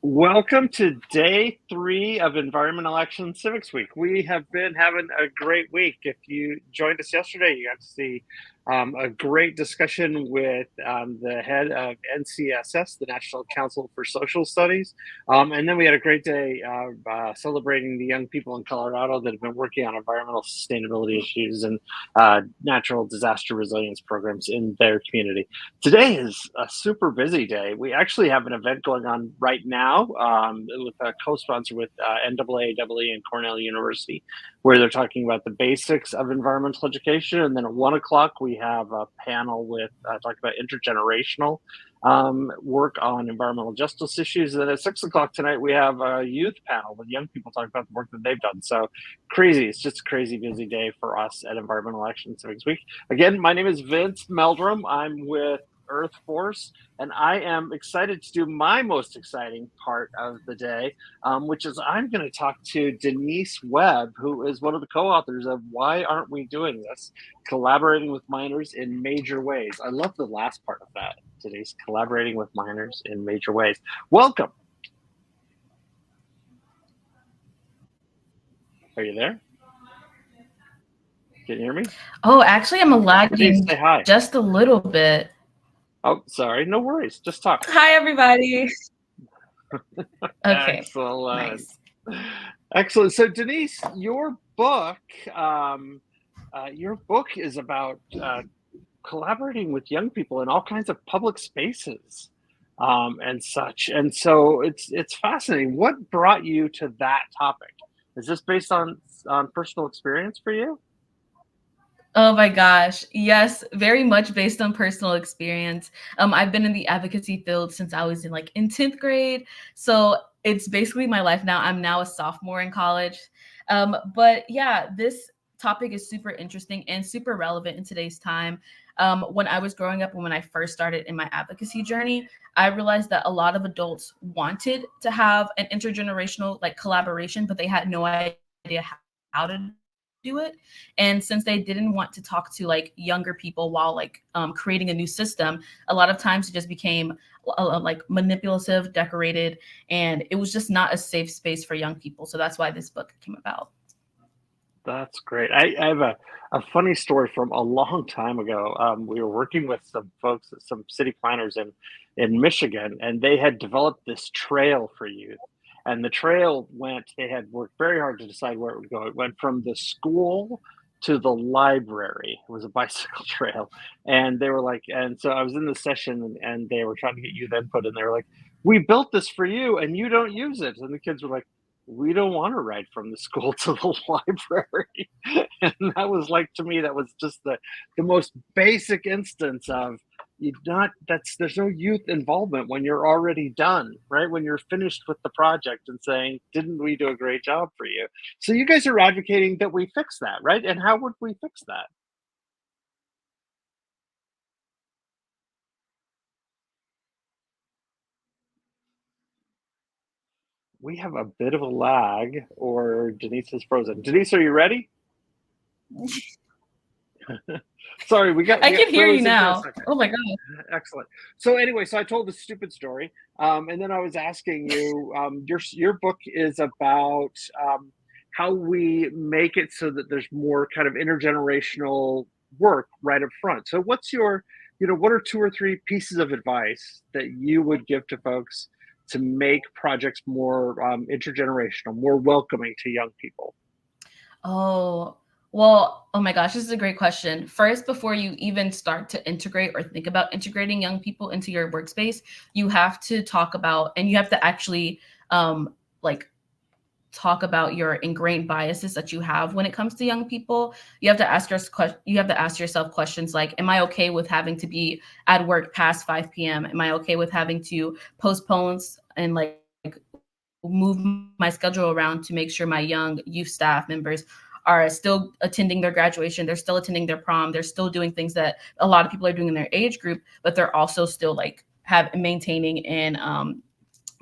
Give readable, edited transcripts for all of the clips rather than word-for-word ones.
Welcome to day 3 of Environmental Action Civics Week. We have been having a great week. If you joined us yesterday, you got to see a great discussion with the head of NCSS, the National Council for Social Studies. And then we had a great day celebrating the young people in Colorado that have been working on environmental sustainability issues and natural disaster resilience programs in their community. Today is a super busy day. We actually have an event going on right now with a co-sponsor with NAAE and Cornell University, where they're talking about the basics of environmental education. And then at 1 o'clock, we have a panel with talking about intergenerational work on environmental justice issues. And then at 6 o'clock tonight, we have a youth panel with young people talking about the work that they've done. So crazy. It's just a crazy busy day for us at Environmental Action Civics Week. Again, my name is Vince Meldrum. I'm with Earth Force, and I am excited to do my most exciting part of the day, which is I'm going to talk to Denise Webb, who is one of the co-authors of Why Aren't We Doing This? Collaborating with Minors in Major Ways. I love the last part of that, Denise, collaborating with minors in major ways. Welcome. Are you there? Can you hear me? Oh, actually, I'm lagging Say hi. just a little bit. Oh, sorry. No worries. Just talk. Hi, everybody. Okay. Excellent. Nice. Excellent. So, Denise, your book is about collaborating with young people in all kinds of public spaces and such. And so it's fascinating. What brought you to that topic? Is this based on personal experience for you? Oh my gosh. Yes, very much based on personal experience. I've been in the advocacy field since I was in 10th grade. So it's basically my life now. I'm now a sophomore in college. But yeah, this topic is super interesting and super relevant in today's time. When I was growing up and when I first started in my advocacy journey, I realized that a lot of adults wanted to have an intergenerational collaboration, but they had no idea how to do it. And since they didn't want to talk to younger people while creating a new system, a lot of times it just became manipulative, decorated, and it was just not a safe space for young people. So that's why this book came about. That's great. I have a funny story from a long time ago. We were working with some folks, some city planners in Michigan, and they had developed this trail for youth. And the trail they had worked very hard to decide where it would go. It went from the school to the library. It was a bicycle trail. And they were and so I was in the session and they were trying to get youth input, and they were like, we built this for you and you don't use it. And the kids were like, we don't want to ride from the school to the library. And that was to me, that was just the most basic instance of there's no youth involvement when you're already done, right? When you're finished with the project and saying, didn't we do a great job for you? So you guys are advocating that we fix that, right? And how would we fix that? We have a bit of a lag, or Denise is frozen. Denise, are you ready? Sorry, I can hear you now. Oh my God. Excellent. So anyway, so I told this stupid story, and then I was asking you, your book is about how we make it so that there's more kind of intergenerational work right up front. So what's what are 2 or 3 pieces of advice that you would give to folks to make projects more intergenerational, more welcoming to young people? Oh, well, oh my gosh, this is a great question. First, before you even start to integrate or think about integrating young people into your workspace, you have to talk about, and you have to actually talk about your ingrained biases that you have when it comes to young people. You have to ask yourself questions like, am I okay with having to be at work past 5 p.m.? Am I okay with having to postpone and move my schedule around to make sure my young youth staff members are still attending their graduation, they're still attending their prom, they're still doing things that a lot of people are doing in their age group, but they're also still maintaining and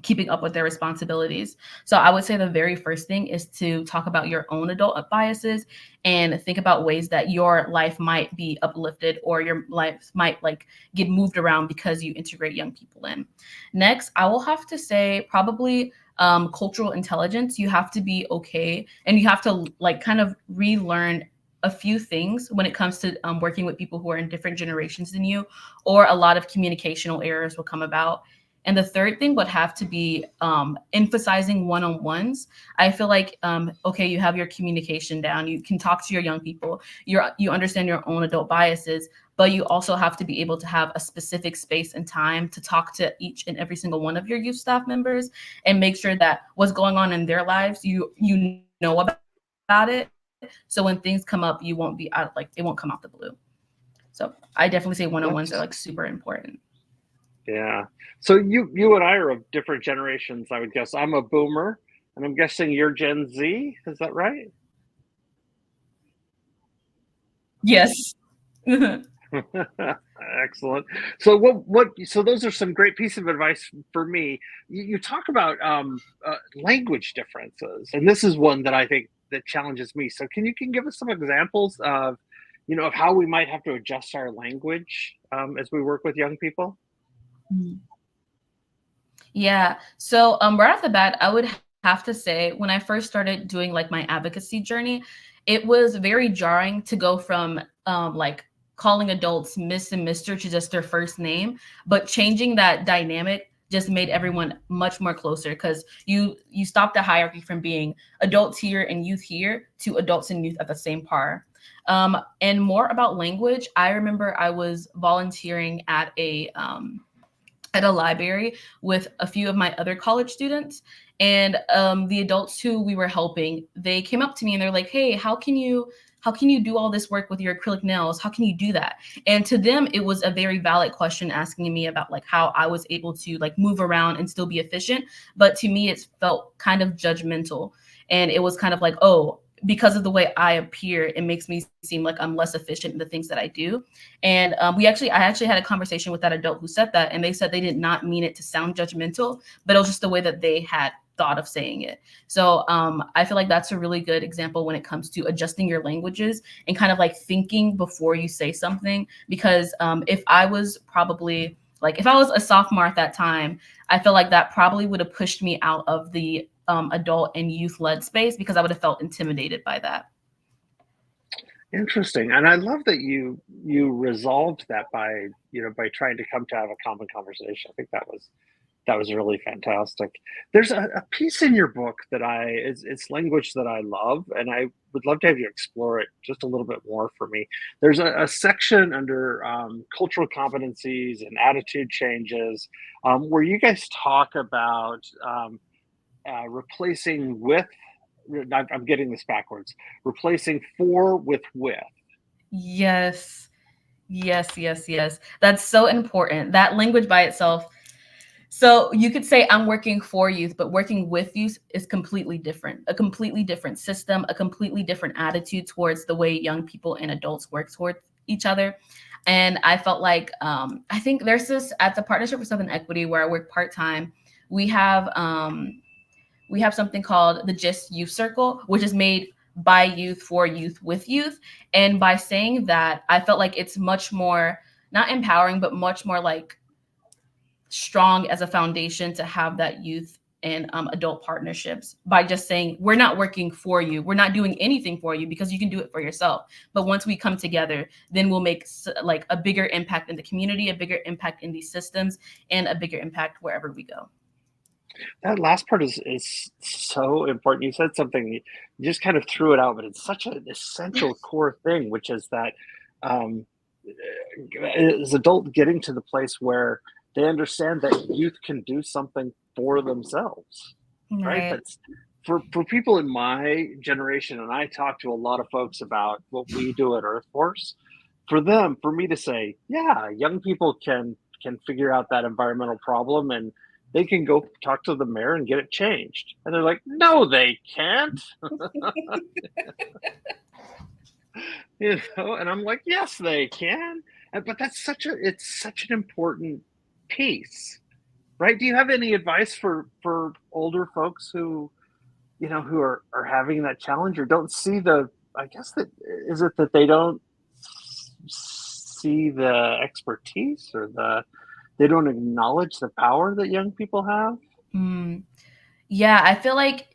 keeping up with their responsibilities. So I would say the very first thing is to talk about your own adult biases and think about ways that your life might be uplifted or your life might like get moved around because you integrate young people in. Next, I will have to say probably cultural intelligence. You have to be okay and you have to like kind of relearn a few things when it comes to working with people who are in different generations than you, or a lot of communicational errors will come about. And the third thing would have to be emphasizing one-on-ones. I feel like, okay, you have your communication down. You can talk to your young people. You understand your own adult biases, but you also have to be able to have a specific space and time to talk to each and every single one of your youth staff members and make sure that what's going on in their lives, you know about it. So when things come up, you won't be out, like it won't come out the blue. So I definitely say one-on-ones are That's like super important. yeah. So you and I are of different generations, I would guess. I'm a boomer, and I'm guessing you're Gen Z. Is that right? Yes. Excellent. So what so those are some great pieces of advice for me. You talk about language differences, and this is one that I think that challenges me. So can give us some examples of of how we might have to adjust our language as we work with young people? Yeah. So right off the bat, I would have to say when I first started doing like my advocacy journey, it was very jarring to go from like calling adults Miss and Mr. to just their first name, but changing that dynamic just made everyone much more closer because you stopped the hierarchy from being adults here and youth here to adults and youth at the same par. And more about language, I remember I was volunteering at a library with a few of my other college students. And the adults who we were helping, they came up to me and they're like, "Hey, how can you do all this work with your acrylic nails? How can you do that?" And to them, it was a very valid question asking me about like how I was able to like move around and still be efficient. But to me, it felt kind of judgmental. And it was kind of like, oh, because of the way I appear, it makes me seem like I'm less efficient in the things that I do. And I actually had a conversation with that adult who said that, and they said they did not mean it to sound judgmental, but it was just the way that they had thought of saying it. So I feel like that's a really good example when it comes to adjusting your languages and kind of like thinking before you say something. Because if I was a sophomore at that time, I feel like that probably would have pushed me out of the adult and youth led space because I would have felt intimidated by that. Interesting, and I love that you resolved that by by trying to come to have a common conversation. I think that was really fantastic. There's a piece in your book that it's language that I love, and I would love to have you explore it just a little bit more for me. There's a section under cultural competencies and attitude changes where you guys talk about replacing with. I'm getting this backwards. Replacing for with with. Yes. Yes, yes, yes. That's so important. That language by itself. So you could say I'm working for youth, but working with youth is completely different. A completely different system, a completely different attitude towards the way young people and adults work towards each other. And I felt like I think there's this at the Partnership for Southern Equity where I work part time. We have we have something called the GIST Youth Circle, which is made by youth for youth with youth. And by saying that, I felt like it's much more not empowering, but much more like strong as a foundation to have that youth and adult partnerships by just saying we're not working for you, we're not doing anything for you because you can do it for yourself, but once we come together then we'll make like a bigger impact in the community, a bigger impact in these systems, and a bigger impact wherever we go. That last part is so important. You said something, you just kind of threw it out, but it's such an essential core thing, which is that um, as adult getting to the place where they understand that youth can do something for themselves, right? Right. That's for people in my generation, and I talk to a lot of folks about what we do at Earth Force. For me to say, yeah, young people can figure out that environmental problem and they can go talk to the mayor and get it changed. And they're like, no, they can't. And I'm like, yes, they can. But it's such an important piece, right? Do you have any advice for older folks who, who are having that challenge or don't see the, I guess that, is it that they don't see the expertise or they don't acknowledge the power that young people have? Mm. Yeah, I feel like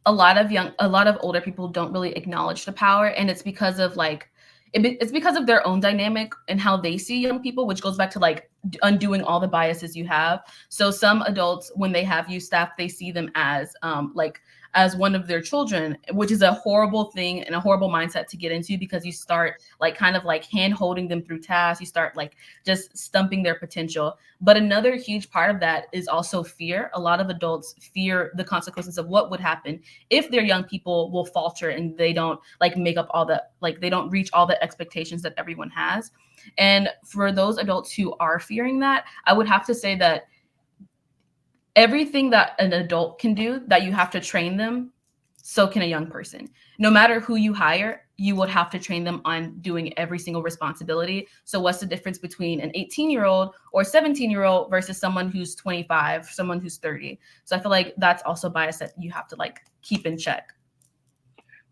a lot of older people don't really acknowledge the power, and it's because of like, it's because of their own dynamic and how they see young people, which goes back to like undoing all the biases you have. So some adults, when they have youth staff, they see them as like as one of their children, which is a horrible thing and a horrible mindset to get into, because you start like kind of like hand holding them through tasks. You start like just stumping their potential. But another huge part of that is also fear. A lot of adults fear the consequences of what would happen if their young people will falter and they don't like make up all the, like they don't reach all the expectations that everyone has. And for those adults who are fearing that, I would have to say that everything that an adult can do, that you have to train them, so can a young person. No matter who you hire, you would have to train them on doing every single responsibility. So what's the difference between an 18-year-old or 17-year-old versus someone who's 25, someone who's 30? So I feel like that's also bias that you have to like keep in check.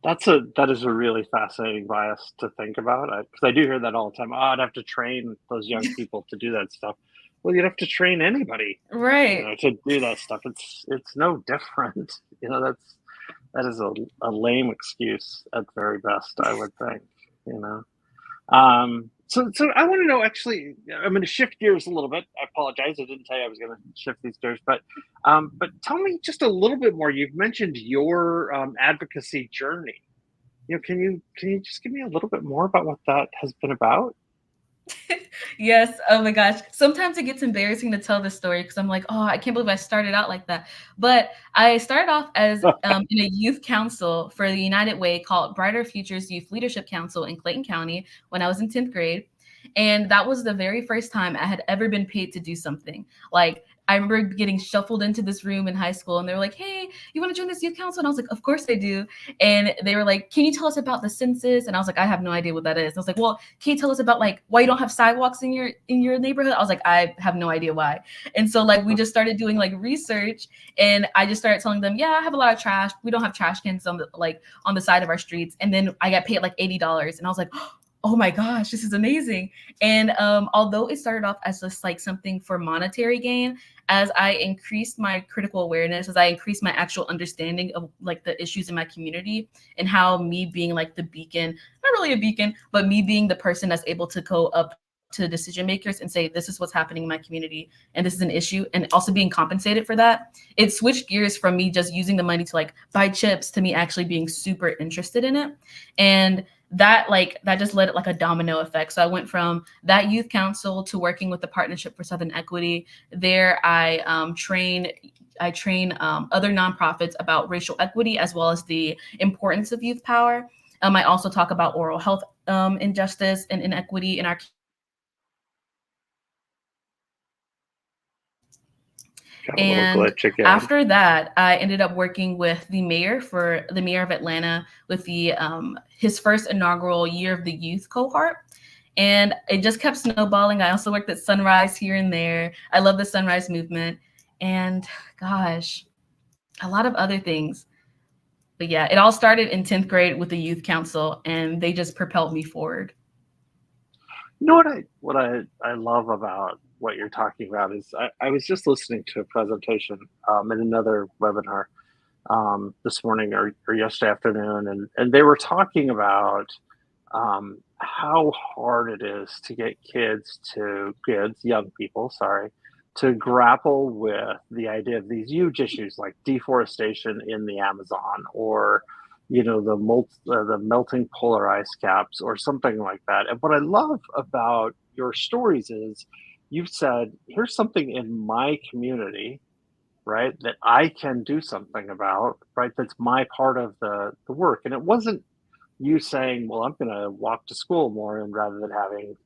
That is a really fascinating bias to think about, because I do hear that all the time. Oh, I'd have to train those young people to do that stuff. Well, you'd have to train anybody, Right. to do that stuff. It's no different. That is a lame excuse at very best, I would think. You know. So I want to know. Actually, I'm going to shift gears a little bit. I apologize. I didn't tell you I was going to shift these gears, but tell me just a little bit more. You've mentioned your advocacy journey. Can you just give me a little bit more about what that has been about? Yes. Oh my gosh. Sometimes it gets embarrassing to tell this story because I'm like, oh, I can't believe I started out like that. But I started off as in a youth council for the United Way called Brighter Futures Youth Leadership Council in Clayton County when I was in 10th grade. And that was the very first time I had ever been paid to do something. Like, I remember getting shuffled into this room in high school and they were like, hey, you want to join this youth council? And I was like, of course I do. And they were like, can you tell us about the census? And I was like, I have no idea what that is. And I was like, well, can you tell us about like why you don't have sidewalks in your neighborhood? I was like, I have no idea why. And so like we just started doing like research, and I just started telling them, yeah, I have a lot of trash. We don't have trash cans on the side of our streets. And then I got paid like $80. And I was like, oh my gosh, this is amazing. And although it started off as just like something for monetary gain, as I increased my critical awareness, as I increased my actual understanding of like the issues in my community and how me being like the beacon, not really a beacon, but me being the person that's able to go up to decision makers and say, this is what's happening in my community and this is an issue, and also being compensated for that, it switched gears from me just using the money to like buy chips to me actually being super interested in it. And that just led it like a domino effect. So I went from that youth council to working with the Partnership for Southern Equity. There I train other nonprofits about racial equity as well as the importance of youth power. I also talk about oral health injustice and inequity in our. Got a little And glitch again. after that, I ended up working with the mayor of Atlanta with the his first inaugural Year of the Youth cohort. And it just kept snowballing. I also worked at Sunrise here and there. I love the Sunrise movement. And gosh, a lot of other things. But yeah, it all started in 10th grade with the youth council, and they just propelled me forward. You know what I love about what you're talking about is I was just listening to a presentation in another webinar this morning or yesterday afternoon, and they were talking about how hard it is to get young people, sorry, to grapple with the idea of these huge issues like deforestation in the Amazon, or the melting polar ice caps or something like that. And what I love about your stories is you've said, here's something in my community, right, that I can do something about, right? That's my part of the work. And it wasn't you saying, well, I'm going to walk to school more and rather than having,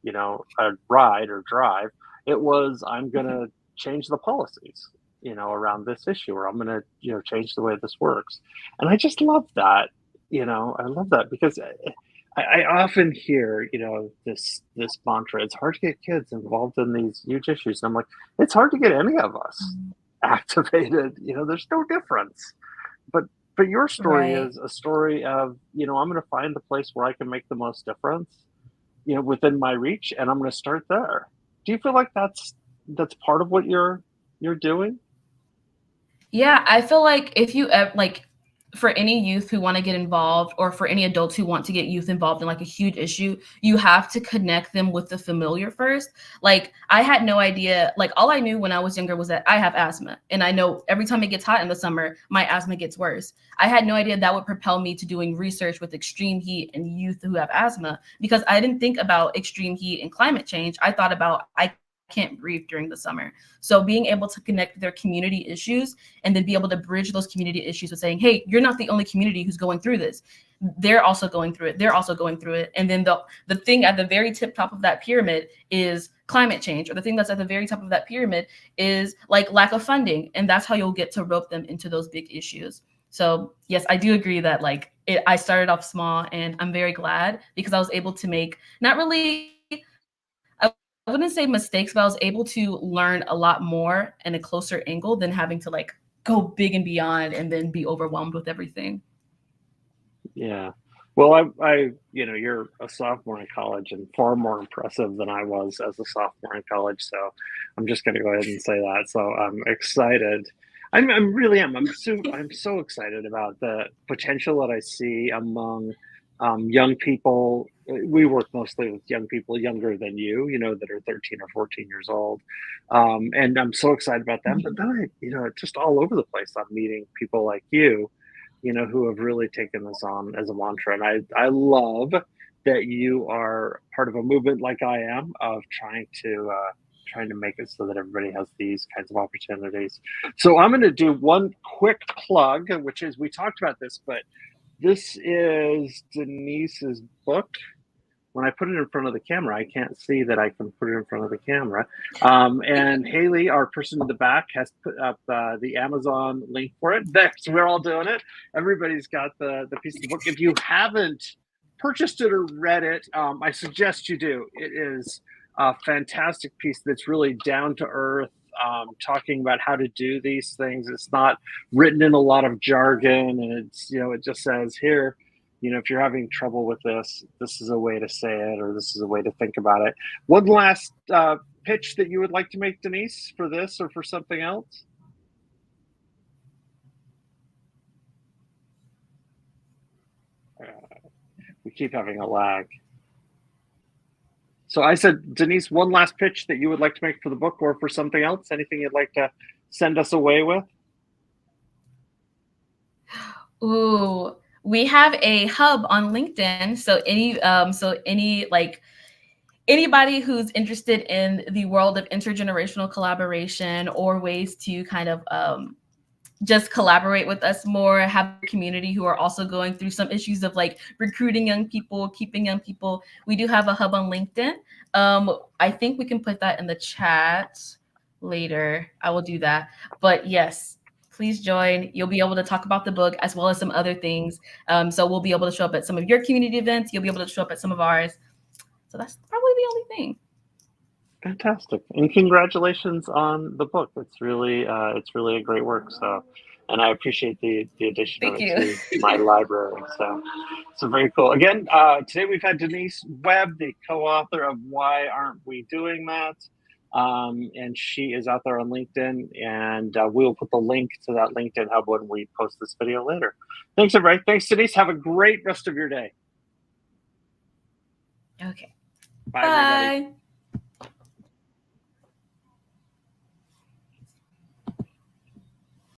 a ride or drive. It was, I'm going to change the policies, around this issue, or I'm going to, change the way this works. And I just love that. I love that because I often hear, this mantra, it's hard to get kids involved in these huge issues. And I'm like, it's hard to get any of us Mm. activated. There's no difference. But but your story Right. is a story of, I'm gonna find the place where I can make the most difference, within my reach, and I'm gonna start there. Do you feel like that's part of what you're doing? Yeah, I feel like if you like for any youth who want to get involved or for any adults who want to get youth involved in like a huge issue, you have to connect them with the familiar first. Like I had no idea, like all I knew when I was younger was that I have asthma and I know every time it gets hot in the summer, my asthma gets worse. I had no idea that would propel me to doing research with extreme heat and youth who have asthma because I didn't think about extreme heat and climate change. I thought about I can't breathe during the summer. So being able to connect their community issues and then be able to bridge those community issues with saying, hey, you're not the only community who's going through this. They're also going through it. They're also going through it. And then the thing at the very top of that pyramid is climate change, or the thing that's at the very top of that pyramid is like lack of funding. And that's how you'll get to rope them into those big issues. So yes, I do agree that I started off small and I'm very glad because I was able to make not really I wouldn't say mistakes, but I was able to learn a lot more in a closer angle than having to like go big and beyond and then be overwhelmed with everything. Yeah. Well, you're a sophomore in college and far more impressive than I was as a sophomore in college. So I'm just going to go ahead and say that. So I'm excited. I'm really am. I'm so excited about the potential that I see among young people. We work mostly with young people younger than that are 13 or 14 years old. And I'm so excited about them. But then just all over the place, I'm meeting people like you, who have really taken this on as a mantra. And I love that you are part of a movement like I am of trying to make it so that everybody has these kinds of opportunities. So I'm going to do one quick plug, which is we talked about this, but this is Denise's book. When I put it in front of the camera, I can't see that I can put it in front of the camera. And Haley, our person in the back, has put up the Amazon link for it. There, so we're all doing it. Everybody's got the piece of the book. If you haven't purchased it or read it, I suggest you do. It is a fantastic piece that's really down to earth, talking about how to do these things. It's not written in a lot of jargon, and it just says here, if you're having trouble with this is a way to say it, or this is a way to think about it. One last pitch that you would like to make, Denise, for this or for something else? We keep having a lag. So I said, Denise, one last pitch that you would like to make for the book or for something else? Anything you'd like to send us away with? Ooh, we have a hub on LinkedIn. So any like anybody who's interested in the world of intergenerational collaboration or ways to kind of just collaborate with us more, have a community who are also going through some issues of like recruiting young people, keeping young people. We do have a hub on LinkedIn. I think we can put that in the chat later. I will do that. But yes, please join. You'll be able to talk about the book as well as some other things. So we'll be able to show up at some of your community events. You'll be able to show up at some of ours. So that's probably the only thing. Fantastic, and congratulations on the book. It's really a great work. So, and I appreciate the addition of Thank it you. to my library. So very cool. Again, today we've had Denise Webb, the co-author of Why Aren't We Doing That? And she is out there on LinkedIn, and we'll put the link to that LinkedIn hub when we post this video later. Thanks, everybody. Thanks, Denise. Have a great rest of your day. Okay. Bye, everybody. Bye.